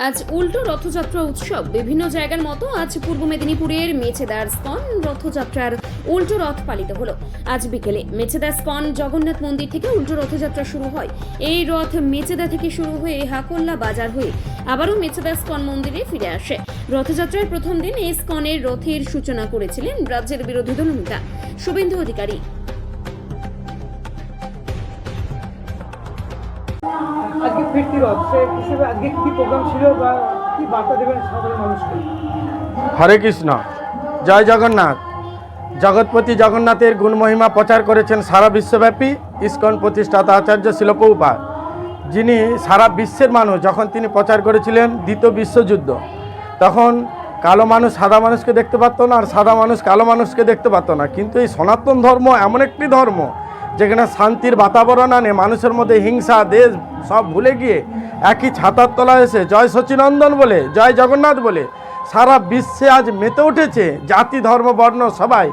আজ উল্টো রথযাত্রা উৎসব। বিভিন্ন জায়গার মতো আজ পূর্ব মেদিনীপুরের মেছেদার স্কন রথযাত্রার উল্টো রথ পালিত হলো। আজ বিকেলে মেছেদা স্কন জগন্নাথ মন্দির থেকে উল্টো রথযাত্রা শুরু হয়। এই রথ মেছেদা থেকে শুরু হয়ে হাকল্লা বাজার হয়ে আবারও মেছেদা স্কন মন্দিরে ফিরে আসে। রথযাত্রার প্রথম দিন এই স্কনের রথের সূচনা করেছিলেন রাজ্যের বিরোধী দলনেতা শুভেন্দু অধিকারী। আজকে ফিরতি রথ হিসেবে আজকে কি প্রোগ্রাম ছিল বা কি বার্তা দেবেন সাধারণ মানুষকে? হরে কৃষ্ণ, জয় জগন্নাথ। জগৎপতি জগন্নাথের গুণমহিমা প্রচার করেছেন সারা বিশ্বব্যাপী ইসকন প্রতিষ্ঠাতা আচার্য শিল প্রভুপাদ, যিনি সারা বিশ্বের মানুষ যখন তিনি প্রচার করেছিলেন দ্বিতীয় বিশ্বযুদ্ধ, তখন কালো মানুষ সাদা মানুষকে দেখতে পারতো না, আর সাদা মানুষ কালো মানুষকে দেখতে পারতো না। কিন্তু এই সনাতন ধর্ম এমন একটি ধর্ম যেখানে শান্তির বাতাবরণ আনে, মানুষের মধ্যে হিংসা দেশ সব ভুলে গিয়ে একই ছাতার তলায় এসে জয় সচিনন্দন বলে, জয় জগন্নাথ বলে সারা বিশ্বে আজ মেতে উঠেছে। জাতি ধর্ম বর্ণ সবাই।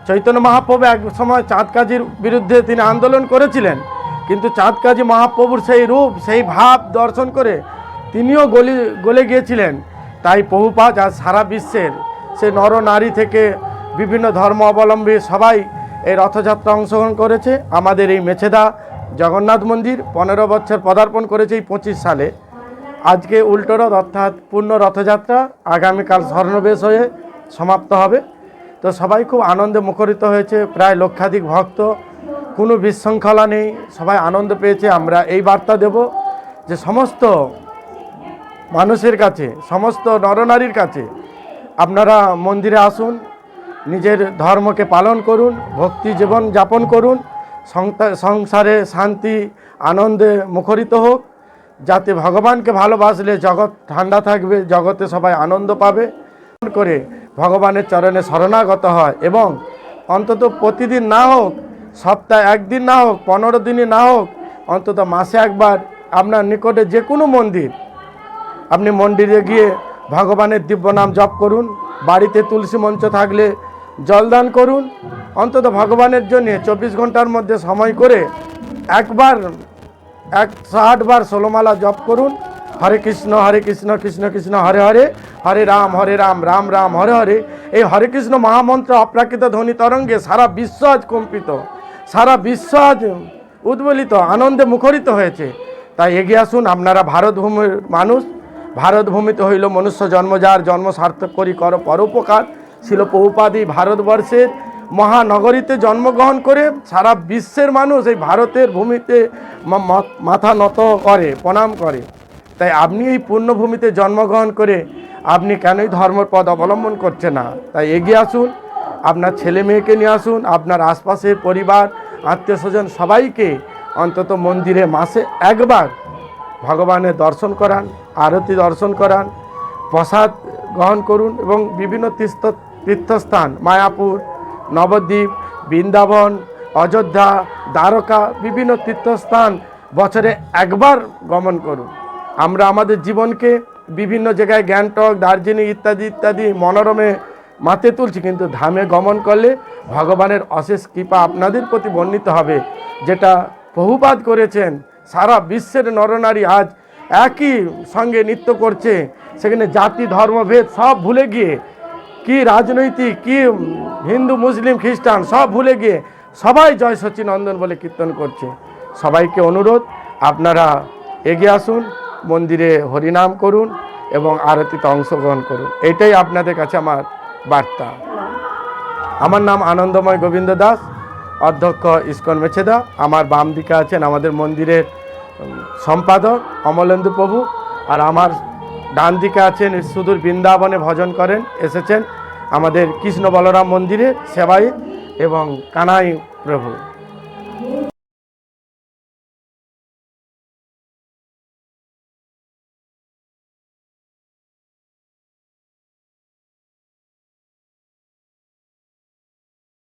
চৈতন্য মহাপ্রভু এক সময় চাঁদ কাজীর বিরুদ্ধে তিনি আন্দোলন করেছিলেন, কিন্তু চাঁদ কাজী মহাপ্রভুর সেই রূপ সেই ভাব দর্শন করে তিনিও গলে গিয়েছিলেন। তাই প্রভুপাদ আজ সারা বিশ্বের সে নর নারী থেকে বিভিন্ন ধর্ম অবলম্বী সবাই এই রথযাত্রা অংশগ্রহণ করেছে। আমাদের এই মেছেদা জগন্নাথ মন্দির 15 বছর পদার্পণ করেছে এই 25 সালে। আজকে উল্টো রথ অর্থাৎ পূর্ণ রথযাত্রা আগামীকাল স্বর্ণবেশ হয়ে সমাপ্ত হবে। তো সবাই খুব আনন্দে মুখরিত হয়েছে, প্রায় লক্ষাধিক ভক্ত, কোনো বিশৃঙ্খলা নেই, সবাই আনন্দ পেয়েছে। আমরা এই বার্তা দেব যে সমস্ত মানুষের কাছে, সমস্ত নরনারীর কাছে, আপনারা মন্দিরে আসুন, নিজের ধর্মকে পালন করুন, ভক্তি জীবন যাপন করুন, সংসারে শান্তি আনন্দে মুখরিত হোক, যাতে ভগবানকে ভালোবাসলে জগৎ ঠান্ডা থাকবে, জগতে সবাই আনন্দ পাবে করে ভগবানের চরণে শরণাগত হয়। এবং অন্তত প্রতিদিন না হোক, সপ্তাহে একদিন না হোক, 15 দিনই না হোক, অন্তত মাসে একবার আপনার নিকটে যে কোনো মন্দির, আপনি মন্দিরে গিয়ে ভগবানের দিব্য নাম জপ করুন। বাড়িতে তুলসী মঞ্চ থাকলে জলদান করুন। অন্তত ভগবানের জন্য 24 ঘন্টার মধ্যে সময় করে একবার 108 বার 16 মালা জপ করুন। হরে কৃষ্ণ কৃষ্ণ কৃষ্ণ হরে হরে, হরে রাম রাম রাম হরে হরে। এই হরে কৃষ্ণ মহামন্ত্র অপ্রাকৃত ধ্বনি তরঙ্গে সারা বিশ্ব আজ কম্পিত, সারা বিশ্ব আজ উদ্বেলিত, আনন্দে মুখরিত হয়েছে। তাই এগিয়ে আসুন। আপনারা ভারতভূমির মানুষ, ভারতভূমিতে হইল মনুষ্য জন্ম, যার জন্ম সার্থক করি কর পরোপকার। শিল প্রভুপাদ ভারতবর্ষের মহানগরীতে জন্মগ্রহণ করে সারা বিশ্বের মানুষ এই ভারতের ভূমিতে মাথা নত করে, প্রণাম করে। তাই আপনি এই পুণ্যভূমিতে জন্মগ্রহণ করে আপনি কেনই ধর্মপদ অবলম্বন করছে না? তাই এগিয়ে আসুন, আপনার ছেলে মেয়েকে নিয়ে আসুন, আপনার আশপাশের পরিবার আত্মীয় স্বজন সবাইকে অন্তত মন্দিরে মাসে একবার ভগবানের দর্শন করান, আরতি দর্শন করান, প্রসাদ গ্রহণ করুন। এবং বিভিন্ন তীর্থস্থান মায়াপুর, নবদ্বীপ, বৃন্দাবন, অযোধ্যা, দ্বারকা, বিভিন্ন তীর্থস্থান বছরে একবার গমন করুন। আমরা আমাদের জীবনকে বিভিন্ন জায়গায় গ্যাংটক, দার্জিলিং ইত্যাদি ইত্যাদি মনোরমে মাতে তুলছি, কিন্তু ধামে গমন করলে ভগবানের অশেষ কৃপা আপনাদের প্রতি বর্ণিত হবে। যেটা প্রভুপাদ করেছেন, সারা বিশ্বের নরনারী আজ একই সঙ্গে নৃত্য করছে, সেখানে জাতি ধর্মভেদ সব ভুলে গিয়ে, কি রাজনৈতিক, কি হিন্দু মুসলিম খ্রিস্টান সব ভুলে গিয়ে সবাই জয় সচিনন্দন বলে কীর্তন করছে। সবাইকে অনুরোধ, আপনারা এগিয়ে আসুন, মন্দিরে হরিনাম করুন এবং আরতিতে অংশগ্রহণ করুন। এইটাই আপনাদের কাছে আমার বার্তা। আমার নাম আনন্দময় গোবিন্দ দাস, অধ্যক্ষ ইসকন মেছেদা। আমার বাম দিকে আছেন আমাদের মন্দিরের সম্পাদক অমলেন্দু প্রভু, আর আমার ডান দিকে আছেন সুদূর বৃন্দাবনে ভজন করেন এসেছেন আমাদের কৃষ্ণ বলরাম মন্দিরে সেবাই এবং কানাই প্রভু।